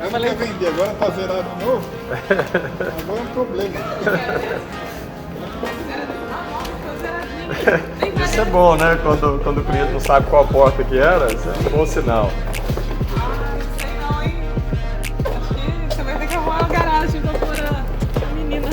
Eu não quero vender, agora tá zerado de novo. Agora é um problema. Isso é bom, né? Quando o cliente não sabe qual porta que era, isso é um bom sinal. Não sei não, hein? Acho que você vai ter que arrumar uma garagem pra pôr a menina.